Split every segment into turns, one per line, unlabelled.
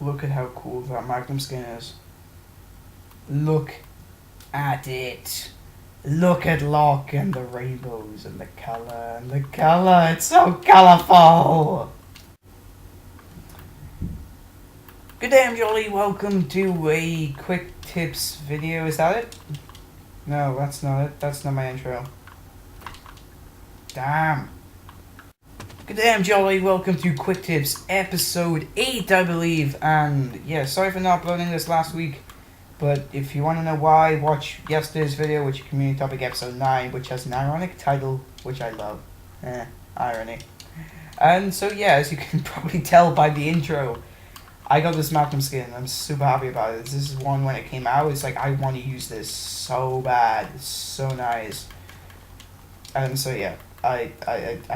Look at how cool that Magnum skin is. Look at it. Look at Locke and the rainbows and the color and the color. It's so colorful. Good day, I'm Jolly. Welcome to a quick tips video. Is that it? No, that's not it. That's not my intro. Damn. Good day, I'm Jolly. Welcome to Quick Tips, episode 8, I believe. And yeah, sorry for not uploading this last week. But if you want to know why, watch yesterday's video, which is community topic episode 9, which has an ironic title, which I love. Irony. And so yeah, as you can probably tell by the intro, I got this Malcolm skin. I'm super happy about it. This is one when it came out. It's like, I want to use this so bad. It's so nice. And so yeah, I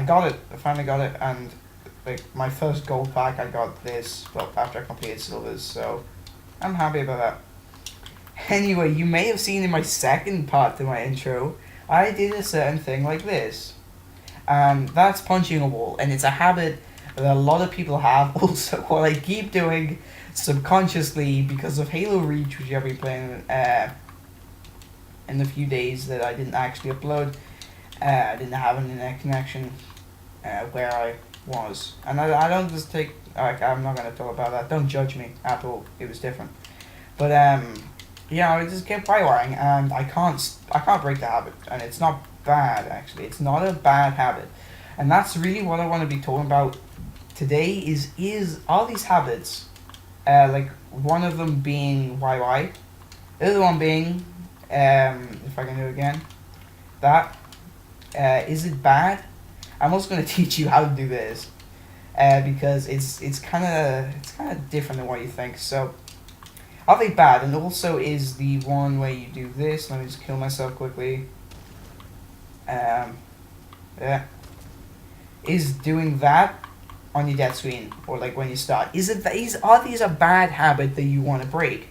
got it. I finally got it. And like my first gold pack, I got this. Well, after I completed silvers. So I'm happy about that. Anyway, you may have seen in my second part to my intro, I did a certain thing like this. That's punching a wall. And it's a habit that a lot of people have. Also, what I keep doing subconsciously because of Halo Reach, which I've been playing in the few days that I didn't actually upload. I didn't have an internet connection where I was. And I don't just take... I'm not going to talk about that. Don't judge me at all. It was different. But, yeah, I just kept wiring, and I can't break the habit. And it's not bad, actually. It's not a bad habit. And that's really what I want to be talking about today is all these habits, like one of them being YY, the other one being, if I can do it again, that, is it bad? I'm also going to teach you how to do this, because it's kind of different than what you think. So, are they bad? And also is the one where you do this. Let me just kill myself quickly. Yeah. Is doing that on your death screen, or like when you start, are these a bad habit that you want to break?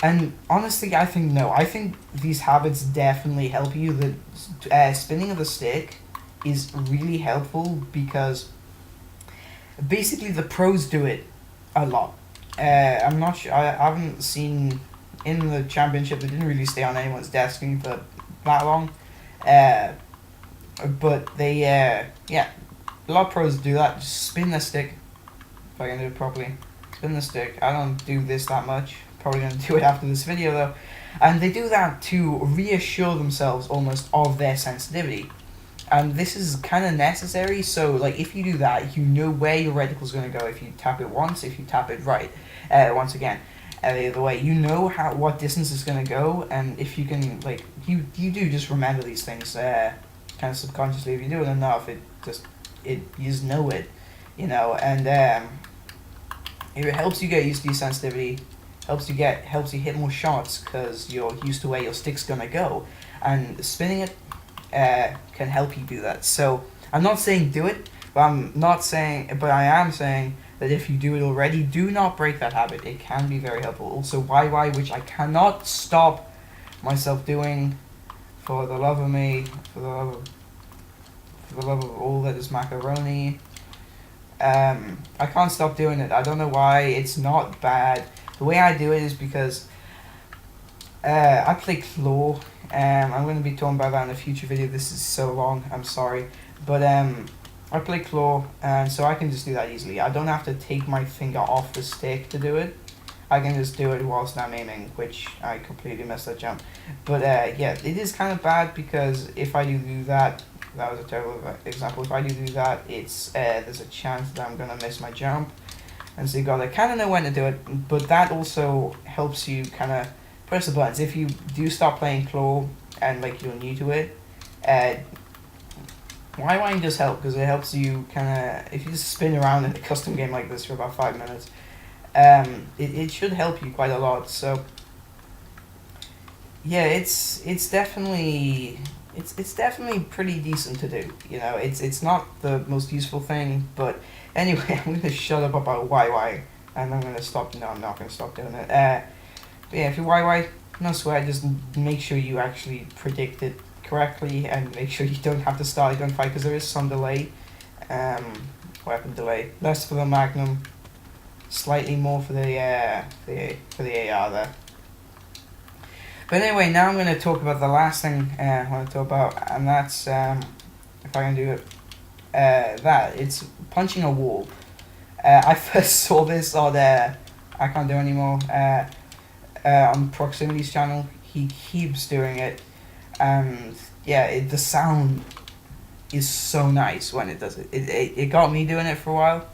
And honestly, I think no. I think these habits definitely help you. The spinning of the stick is really helpful because basically the pros do it a lot. I'm not sure. I haven't seen in the championship. They didn't really stay on anyone's death screen for that long. But they, yeah, a lot of pros do that. Just spin the stick. If I can do it properly, spin the stick. I don't do this that much. Probably gonna do it after this video though. And they do that to reassure themselves almost of their sensitivity. And this is kind of necessary. So like, if you do that, you know where your reticle's gonna go. If you tap it once, if you tap it right, once again. The other way, you know what distance it's gonna go, and if you can, like, you do just remember these things kind of subconsciously. If you do it enough, you just know it, you know. And it helps you get used to your sensitivity, helps you hit more shots because you're used to where your stick's gonna go, and spinning it can help you do that. So I'm not saying do it, but I am saying that if you do it already, do not break that habit. It can be very helpful. Also, YY, which I cannot stop myself doing, for the love of me, for the love of all that is macaroni. I can't stop doing it. I don't know why. It's not bad. The way I do it is because I play Claw. I'm going to be talking about that in a future video. This is so long. I'm sorry, but I play Claw, and so I can just do that easily. I don't have to take my finger off the stick to do it. I can just do it whilst I'm aiming, which I completely missed that jump. But yeah, it is kind of bad because if I do that, that was a terrible example. If I do that, it's there's a chance that I'm gonna miss my jump, and so you gotta kind of know when to do it. But that also helps you kind of press the buttons. If you do start playing Claw and like you're new to it, YYing does help because it helps you kind of, if you just spin around in a custom game like this for about 5 minutes, it should help you quite a lot. So yeah, it's definitely pretty decent to do. You know, it's not the most useful thing, but anyway, I'm gonna shut up about YY, and I'm gonna stop. No, I'm not gonna stop doing it. But yeah, if you YY, no sweat. Just make sure you actually predict it correctly, and make sure you don't have to start a gunfight because there is some delay. Weapon delay. Less for the Magnum. slightly more for the AR there. But anyway, now I'm going to talk about the last thing I want to talk about, and that's if I can do it. It's punching a wall. I first saw this on I can't do anymore. On Proximity's channel, he keeps doing it, and yeah, the sound is so nice when it does it. It got me doing it for a while.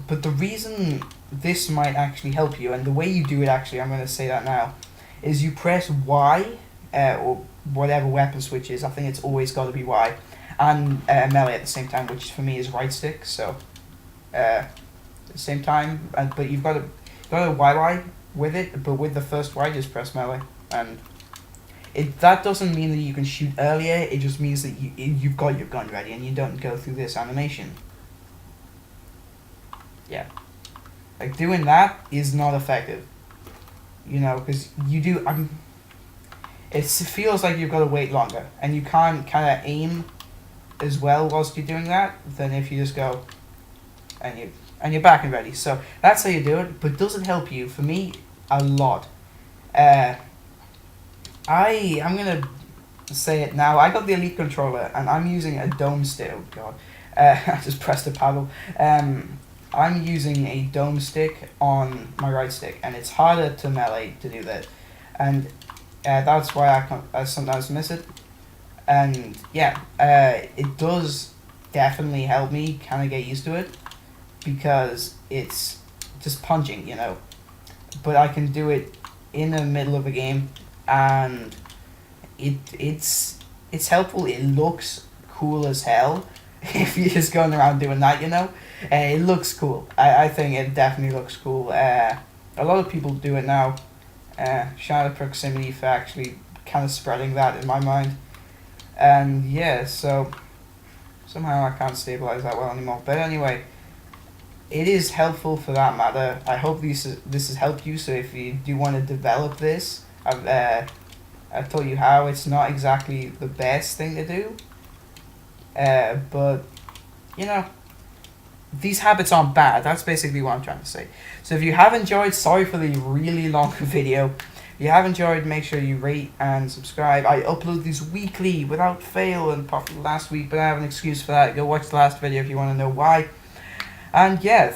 But the reason this might actually help you, and the way you do it actually, I'm going to say that now, is you press Y, or whatever weapon switch is. I think it's always got to be Y, and melee at the same time, which for me is right stick. So at the same time, but you've got a YY with it, but with the first Y, just press melee, and that doesn't mean that you can shoot earlier. It just means that you've got your gun ready and you don't go through this animation. Yeah, like doing that is not effective. You know, because you do. It feels like you've got to wait longer, and you can't kind of aim as well whilst you're doing that than if you just go and you're back and ready. So that's how you do it. But does it help you? For me, a lot. I'm gonna say it now. I got the Elite controller and I'm using a dome stick. Oh god, I just pressed the paddle. I'm using a dome stick on my right stick, and it's harder to melee to do that, and that's why I sometimes miss it. And yeah, it does definitely help me kind of get used to it, because it's just punching, you know. But I can do it in the middle of a game, and it's helpful. It looks cool as hell if you're just going around doing that, you know. It looks cool. I think it definitely looks cool. A lot of people do it now. Shout out Proximity for actually kind of spreading that in my mind. And yeah, so somehow I can't stabilize that well anymore. But anyway, it is helpful for that matter. I hope this has helped you. So if you do want to develop this, I've told you how. It's not exactly the best thing to do, but you know, these habits aren't bad. That's basically what I'm trying to say. So if you have enjoyed, sorry for the really long video. If you have enjoyed, make sure you rate and subscribe. I upload these weekly without fail, and apart from last week, but I have an excuse for that. Go watch the last video if you want to know why. And yeah.